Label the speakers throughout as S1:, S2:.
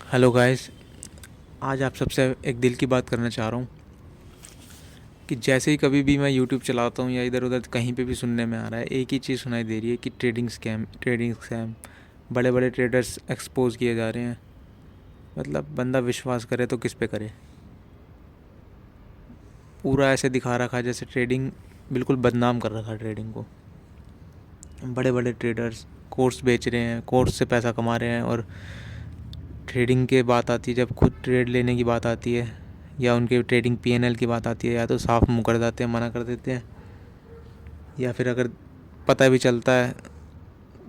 S1: Hello guys. आज आप सबसे एक दिल की बात करना चाह रहा हूँ कि जैसे ही कभी भी मैं यूट्यूब चलाता हूँ या इधर उधर कहीं पे भी सुनने में आ रहा है, एक ही चीज़ सुनाई दे रही है कि ट्रेडिंग स्कैम बड़े बड़े ट्रेडर्स एक्सपोज किए जा रहे हैं। मतलब बंदा विश्वास करे तो किस पे करे। पूरा ऐसे दिखा रखा है जैसे ट्रेडिंग बिल्कुल बदनाम कर रखा है ट्रेडिंग को। बड़े बड़े ट्रेडर्स कोर्स बेच रहे हैं, कोर्स से पैसा कमा रहे हैं, और ट्रेडिंग के बात आती है, जब खुद ट्रेड लेने की बात आती है या उनके ट्रेडिंग पीएनएल की बात आती है, या तो साफ मुँह कर जाते हैं, मना कर देते हैं, या फिर अगर पता भी चलता है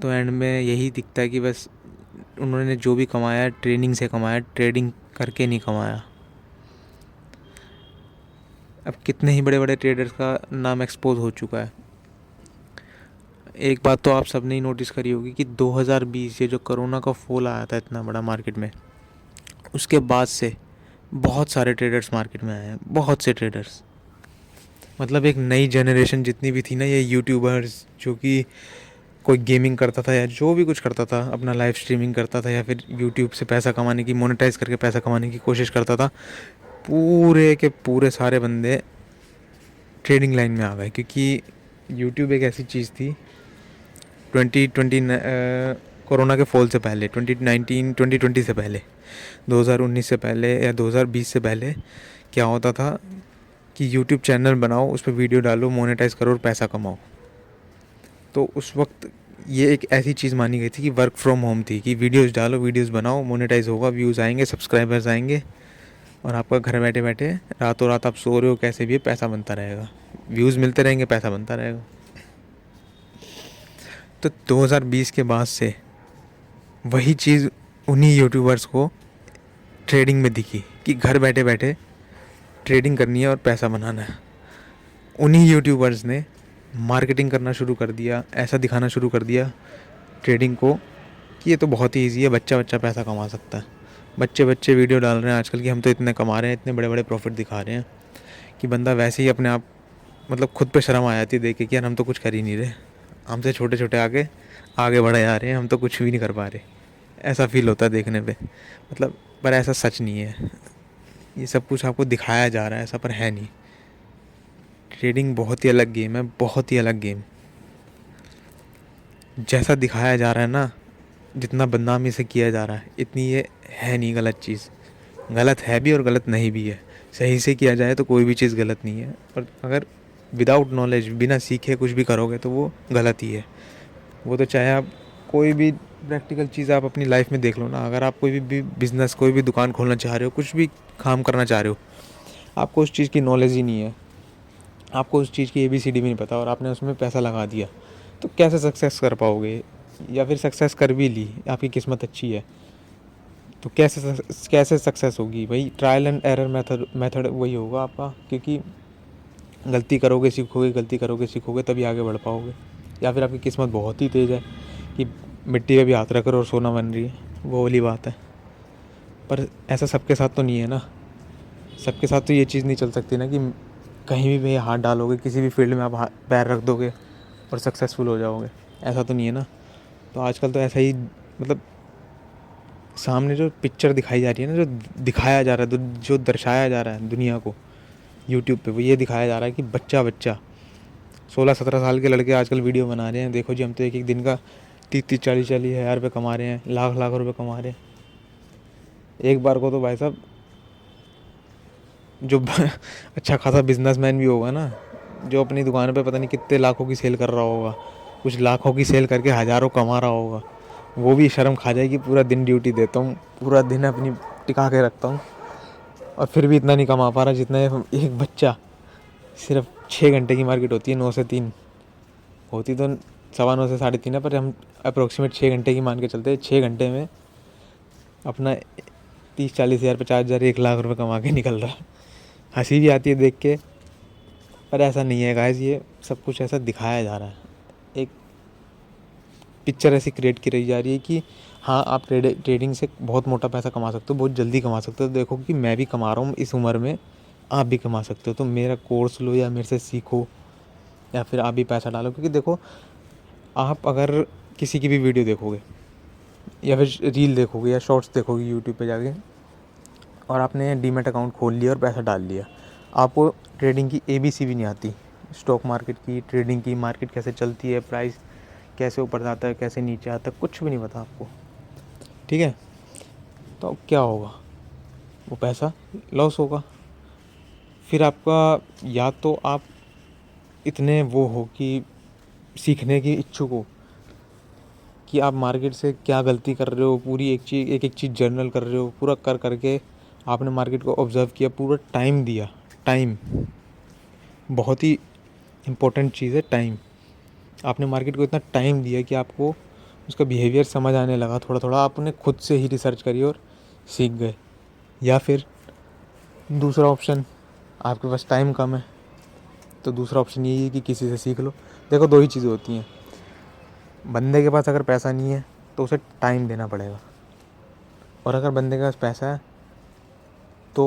S1: तो एंड में यही दिखता है कि बस उन्होंने जो भी कमाया ट्रेनिंग से कमाया, ट्रेडिंग करके नहीं कमाया। अब कितने ही बड़े बड़े ट्रेडर्स का नाम एक्सपोज हो चुका है। एक बात तो आप सबने ही नोटिस करी होगी कि 2020 ये जो कोरोना का फॉल आया था इतना बड़ा मार्केट में, उसके बाद से बहुत सारे ट्रेडर्स मार्केट में आए हैं, बहुत से ट्रेडर्स। मतलब एक नई जनरेशन जितनी भी थी ना, ये यूट्यूबर्स जो कि कोई गेमिंग करता था या जो भी कुछ करता था, अपना लाइव स्ट्रीमिंग करता था या फिर यूट्यूब से पैसा कमाने की, मोनेटाइज करके पैसा कमाने की कोशिश करता था, पूरे के पूरे सारे बंदे ट्रेडिंग लाइन में आ गए। क्योंकि यूट्यूब एक ऐसी चीज़ थी 2020 कोरोना के फॉल से पहले, 2019 2020 से पहले, 2019 से पहले या 2020 से पहले क्या होता था कि यूट्यूब चैनल बनाओ, उस पर वीडियो डालो, मोनेटाइज करो और पैसा कमाओ। तो उस वक्त ये एक ऐसी चीज़ मानी गई थी कि वर्क फ्रॉम होम थी, कि वीडियोस डालो, वीडियोस बनाओ, मोनेटाइज होगा, व्यूज़ आएंगे, सब्सक्राइबर्स आएंगे, और आपका घर बैठे बैठे रातों रात आप सो रहे हो कैसे भी पैसा बनता रहेगा, व्यूज़ मिलते रहेंगे, पैसा बनता रहेगा। तो 2020 के बाद से वही चीज़ उन्हीं यूट्यूबर्स को ट्रेडिंग में दिखी कि घर बैठे बैठे ट्रेडिंग करनी है और पैसा बनाना है। उन्हीं यूट्यूबर्स ने मार्केटिंग करना शुरू कर दिया, ऐसा दिखाना शुरू कर दिया ट्रेडिंग को कि ये तो बहुत ही ईजी है, बच्चा बच्चा पैसा कमा सकता है। बच्चे बच्चे वीडियो डाल रहे हैं आजकल कि हम तो इतने कमा रहे हैं, इतने बड़े बड़े प्रॉफिट दिखा रहे हैं कि बंदा वैसे ही अपने आप, मतलब खुद पे शर्म आ जाती है देख के कि यार हम तो कुछ कर ही नहीं रहे, हमसे छोटे छोटे आगे आगे बढ़े जा रहे हैं, हम तो कुछ भी नहीं कर पा रहे। ऐसा फील होता है देखने पे। मतलब पर ऐसा सच नहीं है, ये सब कुछ आपको दिखाया जा रहा है, ऐसा पर है नहीं। ट्रेडिंग बहुत ही अलग गेम है, बहुत ही अलग गेम। जैसा दिखाया जा रहा है ना, जितना बदनाम इसे किया जा रहा है, इतनी ये है नहीं गलत चीज़। गलत है भी और गलत नहीं भी है। सही से किया जाए तो कोई भी चीज़ गलत नहीं है, और अगर विदाउट नॉलेज, बिना सीखे कुछ भी करोगे तो वो गलत ही है। वो तो चाहे आप कोई भी प्रैक्टिकल चीज़ आप अपनी लाइफ में देख लो ना, अगर आप कोई भी बिज़नेस, कोई भी दुकान खोलना चाह रहे हो, कुछ भी काम करना चाह रहे हो, आपको उस चीज़ की नॉलेज ही नहीं है, आपको उस चीज़ की एबीसीडी भी नहीं पता, और आपने उसमें पैसा लगा दिया, तो कैसे सक्सेस कर पाओगे? या फिर सक्सेस कर भी ली, आपकी किस्मत अच्छी है, तो कैसे सक्सेस होगी? भाई trial and error method method वही होगा आपका। क्योंकि गलती करोगे सीखोगे, गलती करोगे सीखोगे, तभी आगे बढ़ पाओगे। या फिर आपकी किस्मत बहुत ही तेज़ है कि मिट्टी पे भी हाथ रख और सोना बन रही है, वो वाली बात है। पर ऐसा सबके साथ तो नहीं है ना। सबके साथ तो ये चीज़ नहीं चल सकती ना कि कहीं भी हाथ डालोगे, किसी भी फील्ड में आप पैर रख दोगे और सक्सेसफुल हो जाओगे, ऐसा तो नहीं है ना। तो आजकल तो ऐसा ही, मतलब सामने जो पिक्चर दिखाई जा रही है ना, जो दिखाया जा रहा है, जो दर्शाया जा रहा है दुनिया को यूट्यूब पे, वो ये दिखाया जा रहा है कि बच्चा बच्चा 16-17 साल के लड़के आजकल वीडियो बना रहे हैं। देखो जी, हम तो एक एक दिन का 30-40 हज़ार रुपये कमा रहे हैं, लाख लाख रुपये कमा रहे हैं एक बार को। तो भाई साहब, जो अच्छा खासा बिजनेसमैन भी होगा ना, जो अपनी दुकान पे पता नहीं कितने लाखों की सेल कर रहा होगा, कुछ लाखों की सेल करके हज़ारों कमा रहा होगा, वो भी शर्म खा जाएगी। पूरा दिन ड्यूटी देता हूँ, पूरा दिन अपनी टिका के रखता हूँ, और फिर भी इतना नहीं कमा पा रहा जितना एक बच्चा। सिर्फ 6 घंटे की मार्केट होती है, 9 से 3 होती तो 9:15 से 3:30 है, पर हम अप्रोक्सीमेट 6 घंटे की मान के चलते हैं। 6 घंटे में अपना 30-40 हज़ार, 50 हज़ार, 1 लाख रुपये कमा के निकल रहा है। हंसी भी आती है देख के, पर ऐसा नहीं है गाइस। ये सब कुछ ऐसा दिखाया जा रहा है, एक पिक्चर ऐसी क्रिएट की रही जा रही है कि हाँ, आप ट्रेडिंग से बहुत मोटा पैसा कमा सकते हो, बहुत जल्दी कमा सकते हो। देखो कि मैं भी कमा रहा हूँ इस उम्र में, आप भी कमा सकते हो। तो मेरा कोर्स लो या मेरे से सीखो, या फिर आप भी पैसा डालो। क्योंकि देखो, आप अगर किसी की भी वीडियो देखोगे, या फिर रील देखोगे या शॉर्ट्स देखोगे यूट्यूब पे जाके, और आपने डीमैट अकाउंट खोल लिया और पैसा डाल लिया, आपको ट्रेडिंग की ABC भी नहीं आती, स्टॉक मार्केट की, ट्रेडिंग की, मार्केट कैसे चलती है, प्राइस कैसे ऊपर जाता है, कैसे नीचे आता है, कुछ भी नहीं पता आपको, ठीक है, तो अब क्या होगा, वो पैसा लॉस होगा। फिर आपका, या तो आप इतने वो हो कि सीखने की इच्छुक हो कि आप मार्केट से क्या गलती कर रहे हो, पूरी एक एक चीज़ जर्नल कर रहे हो, पूरा कर करके आपने मार्केट को ऑब्ज़र्व किया, पूरा टाइम दिया। टाइम बहुत ही इम्पोर्टेंट चीज़ है, टाइम। आपने मार्केट को इतना टाइम दिया कि आपको उसका बिहेवियर समझ आने लगा, थोड़ा थोड़ा आपने खुद से ही रिसर्च करी और सीख गए। या फिर दूसरा ऑप्शन, आपके पास टाइम कम है, तो दूसरा ऑप्शन यही है कि किसी से सीख लो। देखो, दो ही चीज़ें होती हैं, बंदे के पास अगर पैसा नहीं है तो उसे टाइम देना पड़ेगा, और अगर बंदे के पास पैसा है तो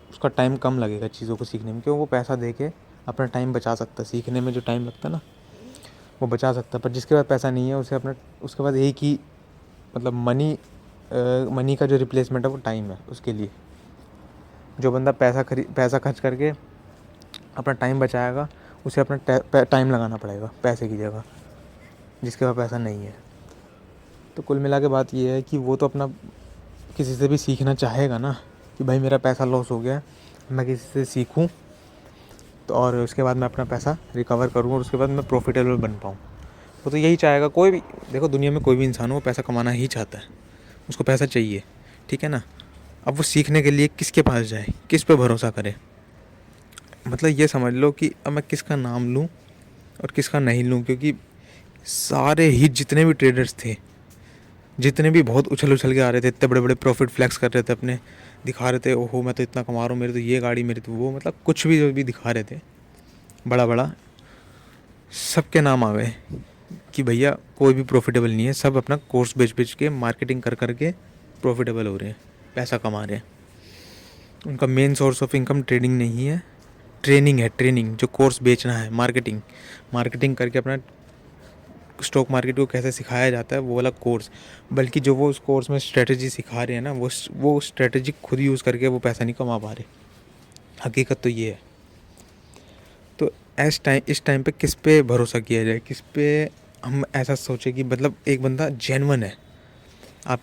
S1: उसका टाइम कम लगेगा चीज़ों को सीखने में, क्योंकि वो पैसा दे के अपना टाइम बचा सकता है, सीखने में जो टाइम लगता है ना वो बचा सकता है। पर जिसके पास पैसा नहीं है उसे अपना, उसके पास एक ही मतलब मनी का जो रिप्लेसमेंट है वो टाइम है उसके लिए। जो बंदा पैसा खर्च करके अपना टाइम बचाएगा, उसे अपना टाइम लगाना पड़ेगा पैसे की जगह, जिसके पास पैसा नहीं है। तो कुल मिला के बात ये है कि वो तो अपना किसी से भी सीखना चाहेगा ना, कि भाई मेरा पैसा लॉस हो गया, मैं किसी से सीखूं तो, और उसके बाद मैं अपना पैसा रिकवर करूं और उसके बाद मैं प्रॉफिटेबल बन पाऊं। वो तो यही चाहेगा, कोई भी, देखो दुनिया में कोई भी इंसान हो वो पैसा कमाना ही चाहता है, उसको पैसा चाहिए, ठीक है ना। अब वो सीखने के लिए किसके पास जाए, किस पे भरोसा करे, मतलब ये समझ लो कि अब मैं किसका नाम लूँ और किसका नहीं लूँ, क्योंकि सारे ही जितने भी ट्रेडर्स थे, जितने भी बहुत उछल उछल के आ रहे थे, इतने बड़े बड़े प्रॉफिट फ्लैक्स कर रहे थे, अपने दिखा रहे थे, ओहो मैं तो इतना कमा रहा हूँ, मेरी तो ये गाड़ी, मेरी तो वो, मतलब कुछ भी जो भी दिखा रहे थे बड़ा बड़ा, सबके नाम आ गए कि भैया कोई भी प्रॉफिटेबल नहीं है, सब अपना कोर्स बेच बेच के, मार्केटिंग कर करके प्रॉफिटेबल हो रहे हैं, पैसा कमा रहे हैं। उनका main source of income trading नहीं है, ट्रेनिंग है, ट्रेनिंग, जो कोर्स बेचना है, मार्केटिंग, मार्केटिंग करके अपना स्टॉक मार्केट को कैसे सिखाया जाता है वो वाला कोर्स। बल्कि जो वो उस कोर्स में स्ट्रेटजी सिखा रहे हैं ना, वो स्ट्रेटजी खुद यूज़ करके वो पैसा नहीं कमा पा रहे, हकीकत तो ये है। तो इस टाइम पे किस पे भरोसा किया जाए, किस पे हम ऐसा सोचे कि मतलब एक बंदा जेन्युइन है। आप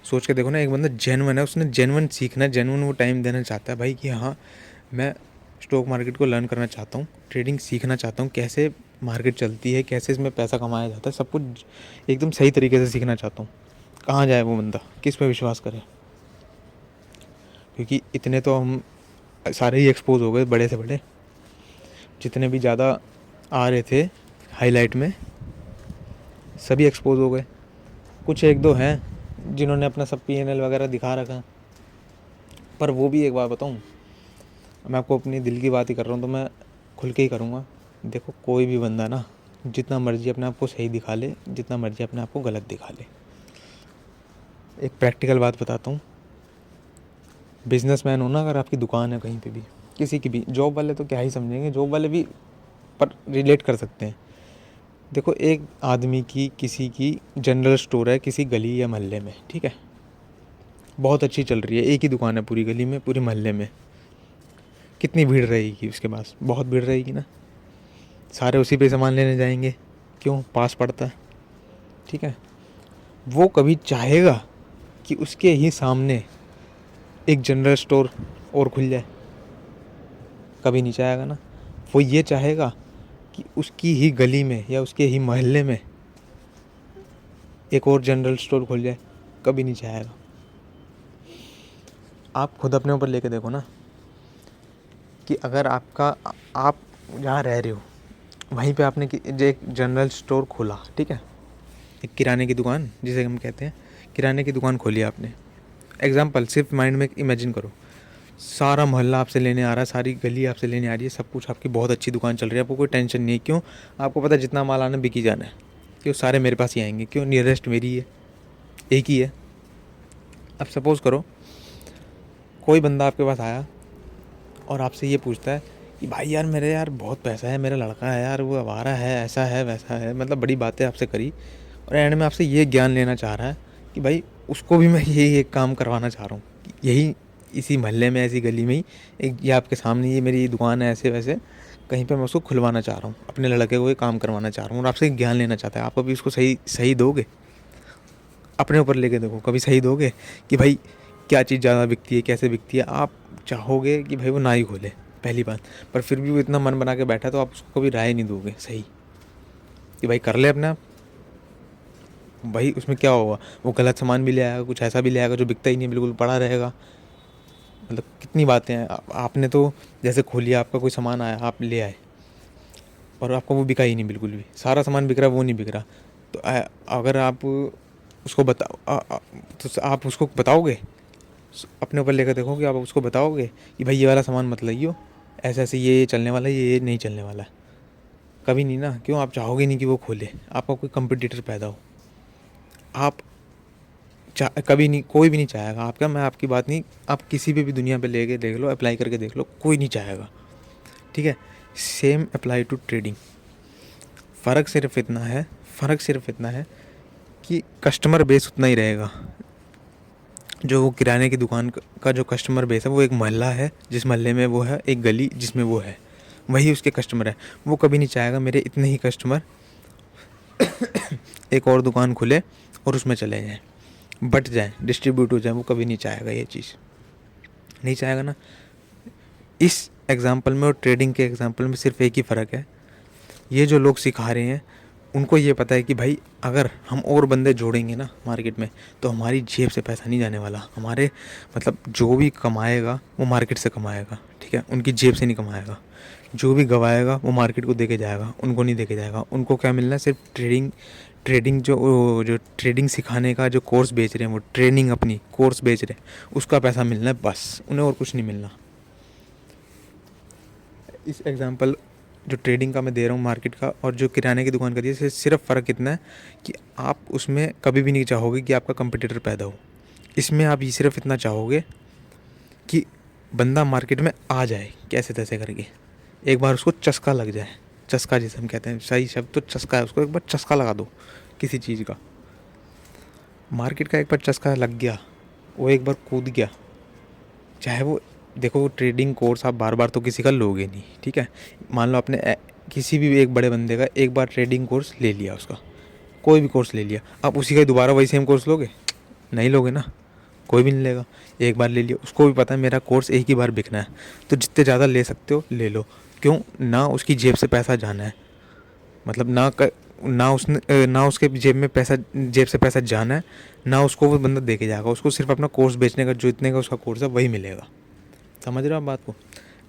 S1: सोच के देखो ना, एक बंदा जेन्युइन है, उसने जेन्युइन सीखना है, जेन्युइन वो टाइम देना चाहता है भाई कि हाँ मैं स्टॉक मार्केट को लर्न करना चाहता हूँ, ट्रेडिंग सीखना चाहता हूँ, कैसे मार्केट चलती है, कैसे इसमें पैसा कमाया जाता है, सब कुछ एकदम सही तरीके से सीखना चाहता हूँ। कहाँ जाए वो बंदा, किस पे विश्वास करे, क्योंकि इतने तो हम सारे ही एक्सपोज हो गए, बड़े से बड़े जितने भी ज़्यादा आ रहे थे हाईलाइट में, सभी एक्सपोज हो गए। कुछ एक दो हैं जिन्होंने अपना सब P&L वगैरह दिखा रखा, पर वो भी एक बात बताऊँ, मैं आपको अपनी दिल की बात ही कर रहा हूँ तो मैं खुल के ही करूँगा। देखो, कोई भी बंदा ना जितना मर्जी अपने आप को सही दिखा ले, जितना मर्जी अपने आप को गलत दिखा ले, एक प्रैक्टिकल बात बताता हूँ। बिजनेसमैन हो ना, अगर आपकी दुकान है कहीं पे भी, किसी की भी, जॉब वाले तो क्या ही समझेंगे, जॉब वाले भी पर रिलेट कर सकते हैं। देखो, एक आदमी की, किसी की जनरल स्टोर है किसी गली या मोहल्ले में, ठीक है, बहुत अच्छी चल रही है, एक ही दुकान है पूरी गली में, पूरे मोहल्ले में, कितनी भीड़ रहेगी उसके पास, बहुत भीड़ रहेगी ना, सारे उसी पे सामान लेने जाएंगे, क्यों, पास पड़ता है, ठीक है। वो कभी चाहेगा कि उसके ही सामने एक जनरल स्टोर और खुल जाए, कभी नहीं चाहेगा ना। वो ये चाहेगा कि उसकी ही गली में या उसके ही मोहल्ले में एक और जनरल स्टोर खुल जाए, कभी नहीं चाहेगा। आप खुद अपने ऊपर लेके देखो ना, कि अगर आप जहाँ रह रहे हो वहीं पे आपने जो एक जनरल स्टोर खोला, ठीक है, एक किराने की दुकान जिसे हम कहते हैं, किराने की दुकान खोली आपने, एग्जाम्पल सिर्फ माइंड में इमेजिन करो, सारा मोहल्ला आपसे लेने आ रहा है, सारी गली आपसे लेने आ रही है, सब कुछ, आपकी बहुत अच्छी दुकान चल रही है, आपको कोई टेंशन नहीं है, क्यों, आपको पता है जितना माल आना बिकी जाना है, क्यों, सारे मेरे पास ही आएंगे, क्यों, नियरेस्ट मेरी है, एक ही है। अब सपोज़ करो कोई बंदा आपके पास आया और आपसे ये पूछता है कि भाई यार मेरे यार बहुत पैसा है, मेरा लड़का है यार, वो आवारा है, ऐसा है वैसा है, मतलब बड़ी बातें आपसे करी, और एंड में आपसे ये ज्ञान लेना चाह रहा है कि भाई उसको भी मैं यही एक काम करवाना चाह रहा हूँ, यही इसी मोहल्ले में, ऐसी गली में ही एक, ये आपके सामने ये मेरी दुकान है ऐसे वैसे, कहीं पे मैं उसको खुलवाना चाह रहा हूँ, अपने लड़के को ये काम करवाना चाह रहा हूँ और आपसे ज्ञान लेना चाहता है। आप अभी उसको सही सही दोगे? अपने ऊपर लेके देखो, कभी सही दोगे कि भाई क्या चीज़ ज़्यादा बिकती है, कैसे बिकती है? आप चाहोगे कि भाई वो ना ही खोले, पहली बात। पर फिर भी वो इतना मन बना के बैठा, तो आप उसको कभी राय नहीं दोगे सही कि भाई कर ले अपने आप। भाई उसमें क्या होगा, वो गलत सामान भी ले आएगा, कुछ ऐसा भी ले आएगा जो बिकता ही नहीं, बिल्कुल पड़ा रहेगा। मतलब कितनी बातें हैं। आपने तो जैसे खोलिया, आपका कोई सामान आया, आप ले आए और आपका वो बिका ही नहीं, बिल्कुल भी सारा सामान बिक रहा, वो नहीं बिक रहा। तो अगर आप उसको तो आप उसको बताओगे? अपने ऊपर लेकर देखो कि आप उसको बताओगे कि भाई ये वाला सामान मत लाइयो, ऐसे ऐसे ये चलने वाला है, ये नहीं चलने वाला है? कभी नहीं ना। क्यों? आप चाहोगे नहीं कि वो खोले, आपका कोई कंपटीटर पैदा हो। आप कभी नहीं, कोई भी नहीं चाहेगा आपका। मैं आपकी बात नहीं, आप किसी भी दुनिया पे लेके देख लो, अप्लाई करके देख लो, कोई नहीं चाहेगा। ठीक है? Same apply to trading. फ़र्क सिर्फ इतना है कि कस्टमर बेस उतना ही रहेगा। जो वो किराने की दुकान का जो कस्टमर बेस है, वो एक मोहल्ला है, जिस मोहल्ले में वो है, एक गली जिसमें वो है, वही उसके कस्टमर है। वो कभी नहीं चाहेगा मेरे इतने ही कस्टमर एक और दुकान खुले और उसमें चले जाएं, बट जाएं, डिस्ट्रीब्यूट हो जाए। वो कभी नहीं चाहेगा, ये चीज़ नहीं चाहेगा ना। इस एग्ज़ाम्पल में और ट्रेडिंग के एग्ज़ाम्पल में सिर्फ एक ही फ़र्क है, ये जो लोग सिखा रहे हैं उनको ये पता है कि भाई अगर हम और बंदे जोड़ेंगे ना मार्केट में, तो हमारी जेब से पैसा नहीं जाने वाला। हमारे मतलब जो भी कमाएगा वो मार्केट से कमाएगा, ठीक है? उनकी जेब से नहीं कमाएगा। जो भी गवाएगा वो मार्केट को दे के जाएगा, उनको नहीं दे के जाएगा। उनको क्या मिलना है? सिर्फ ट्रेडिंग जो ट्रेडिंग सिखाने का जो कोर्स बेच रहे हैं, वो ट्रेनिंग अपनी कोर्स बेच रहे हैं, उसका पैसा मिलना है बस, उन्हें और कुछ नहीं मिलना। इस एग्ज़ाम्पल जो ट्रेडिंग का मैं दे रहा हूँ मार्केट का, और जो किराने की दुकान का दिया, इससे सिर्फ फ़र्क इतना है कि आप उसमें कभी भी नहीं चाहोगे कि आपका कंपटीटर पैदा हो। इसमें आप ये सिर्फ इतना चाहोगे कि बंदा मार्केट में आ जाए कैसे तैसे करके, एक बार उसको चस्का लग जाए। चस्का जिसे हम कहते हैं, सही शब्द तो चस्का है, उसको एक बार चस्का लगा दो किसी चीज़ का। मार्केट का एक बार चस्का लग गया, वो एक बार कूद गया, चाहे वो, देखो ट्रेडिंग कोर्स आप बार बार तो किसी का लोगे नहीं, ठीक है? मान लो आपने किसी भी एक बड़े बंदे का एक बार ट्रेडिंग कोर्स ले लिया, उसका कोई भी कोर्स ले लिया, आप उसी का दोबारा वही सेम कोर्स लोगे? नहीं लोगे ना, कोई भी नहीं लेगा। एक बार ले लिया, उसको भी पता है मेरा कोर्स एक ही बार बिकना है, तो जितने ज़्यादा ले सकते हो ले लो। क्यों? ना उसकी जेब से पैसा जाना है, मतलब ना उसके जेब से पैसा जाना है, ना उसको वो बंदा दे के जाएगा। उसको सिर्फ अपना कोर्स बेचने का, जो इतने का उसका कोर्स है, वही मिलेगा। समझ रहे हो आप बात को?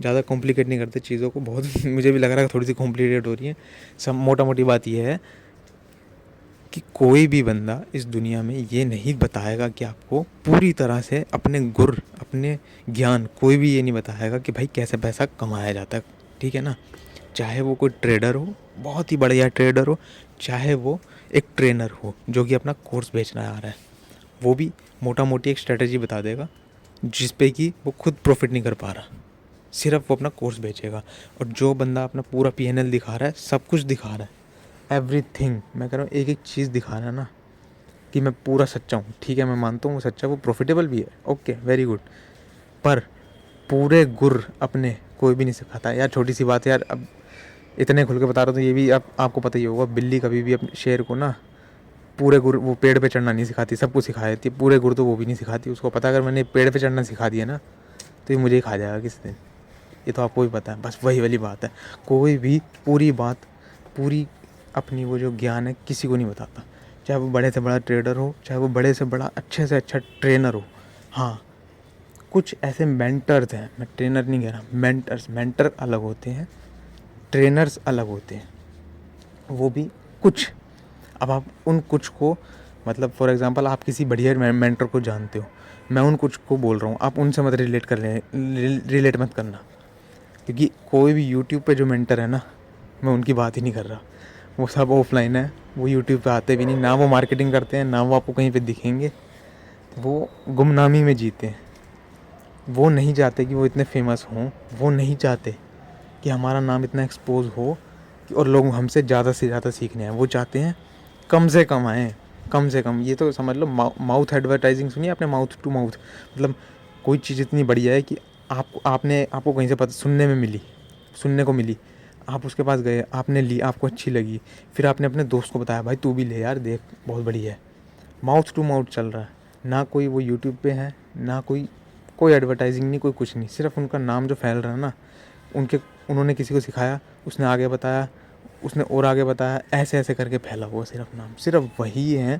S1: ज़्यादा कॉम्प्लिकेट नहीं करते चीज़ों को, बहुत मुझे भी लग रहा है थोड़ी सी कॉम्प्लिकेट हो रही है। सब मोटा मोटी बात यह है कि कोई भी बंदा इस दुनिया में ये नहीं बताएगा कि आपको पूरी तरह से अपने ज्ञान, कोई भी ये नहीं बताएगा कि भाई कैसे पैसा कमाया जाता है, ठीक है ना? चाहे वो कोई ट्रेडर हो, बहुत ही बढ़िया ट्रेडर हो, चाहे वो एक ट्रेनर हो जो कि अपना कोर्स बेचना आ रहा है, वो भी मोटा मोटी एक स्ट्रेटजी बता देगा जिस पे कि वो खुद प्रॉफिट नहीं कर पा रहा, सिर्फ वो अपना कोर्स बेचेगा। और जो बंदा अपना पूरा पीएनएल दिखा रहा है, सब कुछ दिखा रहा है, एवरीथिंग, मैं कह रहा हूँ एक एक चीज़ दिखा रहा है ना, कि मैं पूरा सच्चा हूँ, ठीक है, मैं मानता हूँ वो सच्चा, वो प्रॉफिटेबल भी है, ओके वेरी गुड, पर पूरे गुर अपने कोई भी नहीं सिखाता यार। छोटी सी बात है यार, अब इतने खुल के बता रहा हूँ तो ये भी आपको पता ही होगा, बिल्ली कभी भी अपने शेर को ना पूरे गुर, वो पेड़ पे चढ़ना नहीं सिखाती, सब कुछ सिखा देती है, पूरे गुर तो वो भी नहीं सिखाती। उसको पता अगर मैंने पेड़ पे चढ़ना सिखा दिया ना, तो ये मुझे ही खा जाएगा किसी दिन, ये तो आपको भी पता है। बस वही वाली बात है, कोई भी पूरी बात, पूरी अपनी वो जो ज्ञान है किसी को नहीं बताता, चाहे वो बड़े से बड़ा ट्रेडर हो, चाहे वो बड़े से बड़ा अच्छे से अच्छा ट्रेनर हो। हाँ, कुछ ऐसे मेंटर्स हैं, मैं ट्रेनर नहीं कह रहा, मेंटर अलग होते हैं, ट्रेनर्स अलग होते हैं, वो भी कुछ। अब आप उन कुछ को, मतलब फॉर एग्जांपल आप किसी बढ़िया मेंटर को जानते हो, मैं उन कुछ को बोल रहा हूँ, आप उनसे मत रिलेट मत करना, क्योंकि कोई भी यूट्यूब पे जो मेंटर है ना, मैं उनकी बात ही नहीं कर रहा, वो सब ऑफलाइन है, वो यूट्यूब पे आते भी नहीं, ना वो मार्केटिंग करते हैं, ना वो आपको कहीं पे दिखेंगे, वो गुमनामी में जीते हैं। वो नहीं चाहते कि वो इतने फेमस हों, वो नहीं चाहते कि हमारा नाम इतना एक्सपोज हो और लोग हमसे ज़्यादा से ज़्यादा सीखने आए। वो चाहते हैं कम से कम आएँ, कम से कम ये तो समझ लो, माउथ एडवर्टाइजिंग सुनिए आपने, माउथ टू माउथ, मतलब कोई चीज़ इतनी बढ़िया है कि आपको कहीं से पता सुनने को मिली, आप उसके पास गए, आपने ली, आपको अच्छी लगी, फिर आपने अपने दोस्त को बताया, भाई तू भी ले यार देख बहुत बढ़िया है। माउथ टू माउथ चल रहा है, ना कोई वो यूट्यूब पे है, ना कोई एडवर्टाइजिंग नहीं, कोई कुछ नहीं, सिर्फ उनका नाम जो फैल रहा है ना, उन्होंने किसी को सिखाया, उसने आगे बताया, उसने और आगे बताया, ऐसे ऐसे करके फैला हुआ सिर्फ नाम। सिर्फ वही हैं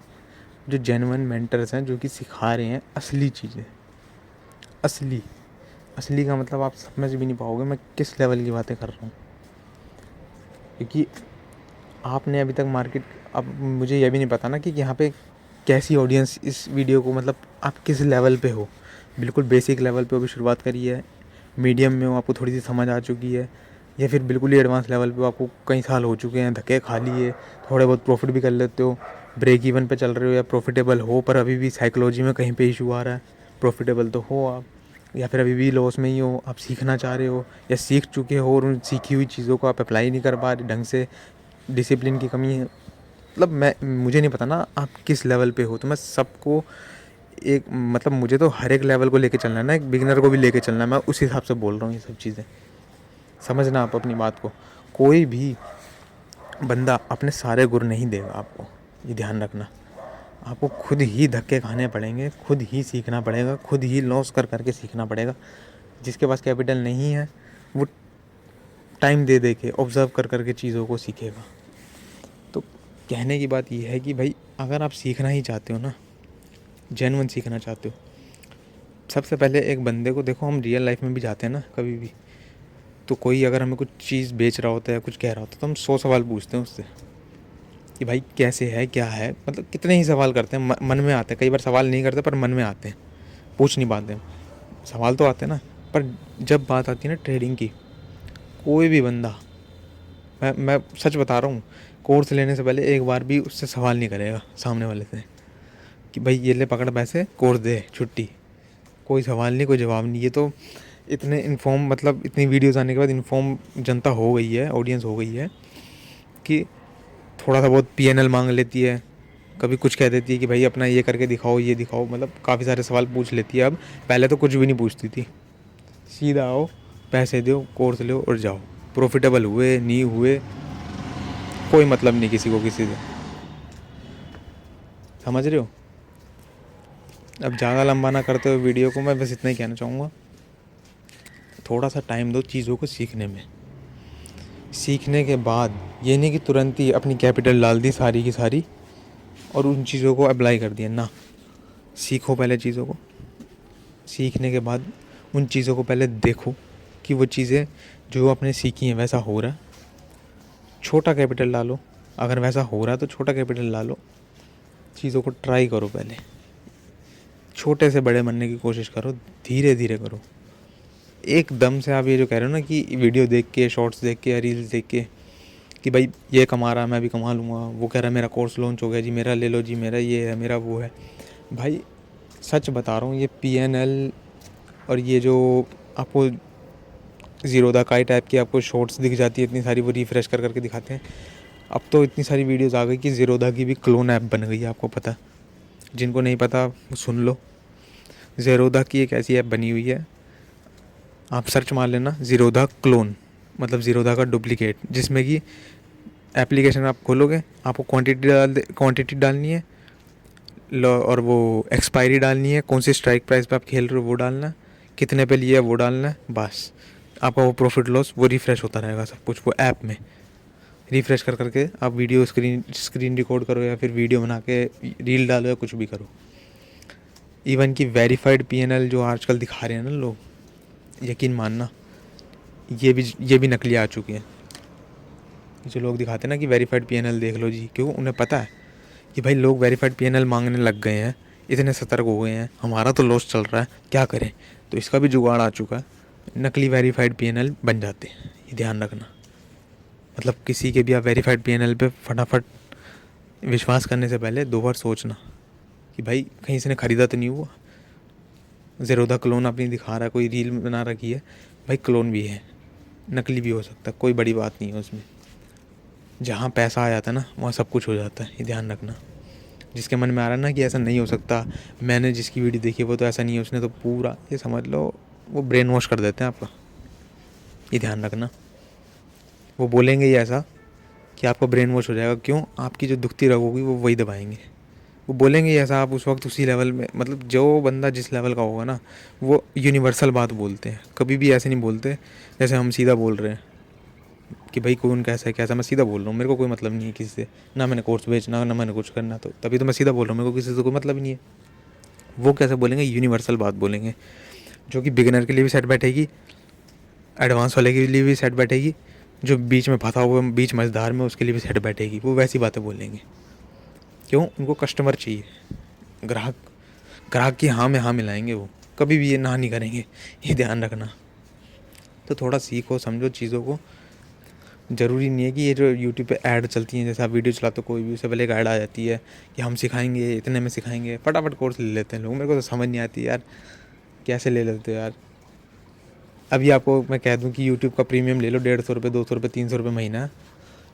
S1: जो जेन्युइन मेंटर्स हैं, जो कि सिखा रहे हैं असली चीज़ें। असली का मतलब आप समझ भी नहीं पाओगे मैं किस लेवल की बातें कर रहा हूँ, क्योंकि आपने अभी तक अब मुझे यह भी नहीं पता ना कि यहाँ पे कैसी ऑडियंस इस वीडियो को, मतलब आप किस लेवल पे हो। बिल्कुल बेसिक लेवल पे अभी शुरुआत करी है, मीडियम में हो, आपको थोड़ी सी समझ आ चुकी है, या फिर बिल्कुल ही एडवांस लेवल पे आपको कई साल हो चुके हैं, धक्के खा लिए, थोड़े बहुत प्रॉफिट भी कर लेते हो, ब्रेक इवन पे चल रहे हो, या प्रॉफिटेबल हो पर अभी भी साइकोलॉजी में कहीं पे इशू आ रहा है। प्रॉफिटेबल तो हो आप, या फिर अभी भी लॉस में ही हो, आप सीखना चाह रहे हो या सीख चुके हो और उन सीखी हुई चीज़ों को आप अप्लाई नहीं कर पा रहे ढंग से, डिसिप्लिन की कमी है। मतलब मुझे नहीं पता ना आप किस लेवल पे हो, तो मैं सबको एक मतलब मुझे तो हर एक लेवल को लेके चलना है ना, एक बिगिनर को भी लेके चलना है, मैं उस हिसाब से बोल रहा हूँ ये सब चीज़ें। समझना आप अपनी बात को, कोई भी बंदा अपने सारे गुर नहीं देगा आपको, ये ध्यान रखना। आपको खुद ही धक्के खाने पड़ेंगे, खुद ही सीखना पड़ेगा, खुद ही लॉस कर करके सीखना पड़ेगा। जिसके पास कैपिटल नहीं है वो टाइम दे दे के ऑब्ज़र्व कर करके चीज़ों को सीखेगा। तो कहने की बात यह है कि भाई अगर आप सीखना ही चाहते हो ना, जेन्युइन सीखना चाहते हो, सबसे पहले एक बंदे को देखो, हम रियल लाइफ में भी जाते हैं ना कभी भी, तो कोई अगर हमें कुछ चीज़ बेच रहा होता है, कुछ कह रहा होता है, तो हम 100 सवाल पूछते हैं उससे कि भाई कैसे है, क्या है, मतलब कितने ही सवाल करते हैं, मन में आते हैं। कई बार सवाल नहीं करते पर मन में आते हैं, पूछ नहीं पाते, सवाल तो आते हैं ना। पर जब बात आती है ना ट्रेडिंग की, कोई भी बंदा, मैं सच बता रहा हूँ, कोर्स लेने से पहले एक बार भी उससे सवाल नहीं करेगा सामने वाले से कि भाई ये ले पकड़ पैसे, कोर्स दे, छुट्टी। कोई सवाल नहीं, कोई जवाब नहीं। ये तो इतने इन्फॉर्म, मतलब इतनी वीडियोस आने के बाद इन्फॉर्म जनता हो गई है, ऑडियंस हो गई है कि थोड़ा सा बहुत पीएनएल मांग लेती है, कभी कुछ कह देती है कि भाई अपना ये करके दिखाओ, ये दिखाओ, मतलब काफ़ी सारे सवाल पूछ लेती है अब। पहले तो कुछ भी नहीं पूछती थी, सीधा आओ, पैसे दो, कोर्स लो और जाओ। प्रॉफिटेबल हुए नहीं हुए कोई मतलब नहीं किसी को किसी से, समझ रहे हो। अब ज़्यादा लंबा ना करते हुए वीडियो को, मैं बस इतना ही कहना चाहूँगा, थोड़ा सा टाइम दो चीज़ों को सीखने में। सीखने के बाद ये नहीं कि तुरंत ही अपनी कैपिटल डाल दी सारी की सारी और उन चीज़ों को अप्लाई कर दिया ना। सीखो पहले चीज़ों को, सीखने के बाद उन चीज़ों को पहले देखो कि वो चीज़ें जो आपने सीखी हैं वैसा हो रहा है। छोटा कैपिटल डालो, अगर वैसा हो रहा है तो छोटा कैपिटल डालो, चीज़ों को ट्राई करो पहले, छोटे से बड़े बनने की कोशिश करो, धीरे धीरे करो। एकदम से आप ये जो कह रहे हो ना कि वीडियो देख के, शॉर्ट्स देख के या रील्स देख के कि भाई ये कमा रहा है मैं भी कमा लूँगा, वो कह रहा है मेरा कोर्स लॉन्च हो गया जी, मेरा ले लो जी, मेरा ये है, मेरा वो है। भाई सच बता रहा हूँ, ये पीएनएल और ये जो आपको ज़ीरोधा काई टाइप की आपको शॉर्ट्स दिख जाती है इतनी सारी, वो रिफ़्रेश कर करके दिखाते हैं। अब तो इतनी सारी वीडियोज़ आ गई कि ज़ीरोधा की भी क्लोन ऐप बन गई है, आपको पता। जिनको नहीं पता वो सुन लो, ज़ीरोधा की एक ऐसी ऐप बनी हुई है, आप सर्च मार लेना ज़ीरोधा क्लोन, मतलब ज़ीरोधा का डुप्लीकेट, जिसमें कि एप्लीकेशन आप खोलोगे, आपको क्वांटिटी डालनी है, और वो एक्सपायरी डालनी है, कौन सी स्ट्राइक प्राइस पे आप खेल रहे हो वो डालना है, कितने पे लिया है वो डालना है, बस आपका वो प्रॉफिट लॉस वो रिफ़्रेश होता रहेगा सब कुछ वो ऐप में। रिफ़्रेश कर करके आप वीडियो स्क्रीन रिकॉर्ड करो या फिर वीडियो बना के रील डालो या कुछ भी करो। इवन कि वेरीफाइड पीएनएल जो आजकल दिखा रहे हैं ना लोग, यकीन मानना ये भी नकली आ चुकी हैं। जो लोग दिखाते हैं ना कि वेरीफाइड पीएनएल देख लो जी, क्यों, उन्हें पता है कि भाई लोग वेरीफाइड पीएनएल मांगने लग गए हैं, इतने सतर्क हो गए हैं, हमारा तो लॉस चल रहा है, क्या करें। तो इसका भी जुगाड़ आ चुका है, नकली वेरीफाइड पीएनएल बन जाते हैं, ये ध्यान रखना। मतलब किसी के भी आप वेरीफाइड पीएनएल पे फटाफट विश्वास करने से पहले 2 बार सोचना कि भाई कहीं से ने ख़रीदा तो नहीं हुआ। ज़ीरोधा क्लोन अपनी दिखा रहा है, कोई रील बना रखी है, भाई क्लोन भी है, नकली भी हो सकता है, कोई बड़ी बात नहीं है उसमें। जहाँ पैसा आ जाता है ना वहाँ सब कुछ हो जाता है, ये ध्यान रखना। जिसके मन में आ रहा है ना कि ऐसा नहीं हो सकता, मैंने जिसकी वीडियो देखी है वो तो ऐसा नहीं है, उसने तो पूरा, ये समझ लो वो ब्रेन वॉश कर देते हैं आपका। ये ध्यान रखना, वो बोलेंगे ही ऐसा कि आपका ब्रेन वॉश हो जाएगा। क्यों? आपकी जो दुखती रग होगी वो वही दबाएंगे। वो बोलेंगे ही ऐसा, आप उस वक्त उसी लेवल में, मतलब जो बंदा जिस लेवल का होगा ना, वो यूनिवर्सल बात बोलते हैं। कभी भी ऐसे नहीं बोलते जैसे हम सीधा बोल रहे हैं कि भाई कौन कैसा है कैसा। मैं सीधा बोल रहा हूँ, मेरे को कोई मतलब नहीं है किसी से, ना मैंने कोर्स बेचना ना मैंने कुछ करना, तो तभी तो मैं सीधा बोल रहा हूँ, मेरे को किसी से कोई मतलब ही नहीं है। वो कैसे बोलेंगे? यूनिवर्सल बात बोलेंगे, जो कि बिगिनर के लिए भी सेट बैठेगी, एडवांस वाले के लिए भी सेट बैठेगी, जो बीच में फंसा हुआ बीच मझधार में उसके लिए भी सेट बैठेगी। वो वैसी बातें बोलेंगे। क्यों? उनको कस्टमर चाहिए, ग्राहक। ग्राहक की हाँ में हाँ मिलाएंगे वो, कभी भी ये ना नहीं करेंगे। ये ध्यान रखना। तो थोड़ा सीखो समझो चीज़ों को। ज़रूरी नहीं है कि ये जो यूट्यूब पे ऐड चलती हैं, जैसे आप वीडियो चलाते हो कोई भी, उससे पहले एक ऐड आ जाती है कि हम सिखाएंगे, इतने में सिखाएंगे, फटाफट कोर्स ले लेते हैं लोग। मेरे को तो समझ नहीं आती यार, कैसे ले लेते हो यार। अभी आपको मैं कह दूं कि यूट्यूब का प्रीमियम ले लो, 150 रुपये, 200 रुपये, 300 रुपये महीना,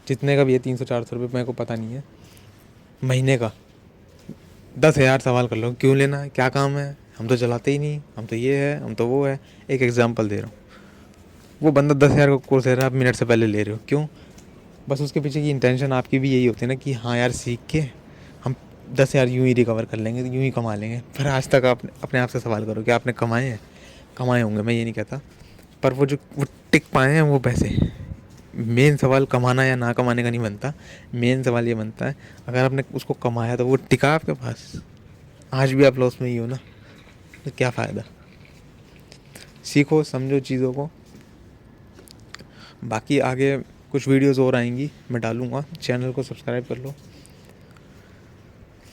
S1: जितने का भी है, 300-400 रुपये, मेरे को पता नहीं है, महीने का। 10,000 सवाल कर लो, क्यों लेना है, क्या काम है, हम तो चलाते ही नहीं, हम तो ये है, हम तो वो है। एक एग्जांपल दे रहा हूँ, वो बंदा 10,000 का कोर्स ले रहा है, आप मिनट से पहले ले रहे हो, क्यों? बस उसके पीछे की इंटेंशन आपकी भी यही होती है ना कि हाँ यार, सीख के हम 10,000 यूँ ही रिकवर कर लेंगे, यूँ ही कमा लेंगे। फिर आज तक आप अपने आप से सवाल करो कि आपने कमाए हैं? कमाए होंगे, मैं ये नहीं कहता, पर वो टिक पाए हैं वो पैसे। मेन सवाल कमाना या ना कमाने का नहीं बनता, मेन सवाल ये बनता है अगर आपने उसको कमाया तो वो टिका आपके पास। आज भी आप लॉस में ही हो ना, तो क्या फ़ायदा। सीखो समझो चीज़ों को। बाकी आगे कुछ वीडियोस और आएंगी, मैं डालूँगा, चैनल को सब्सक्राइब कर लो।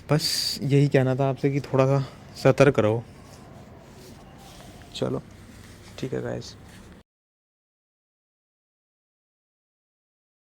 S1: बस यही कहना था आपसे कि थोड़ा सा सतर्क रहो। चलो ठीक है गाइस।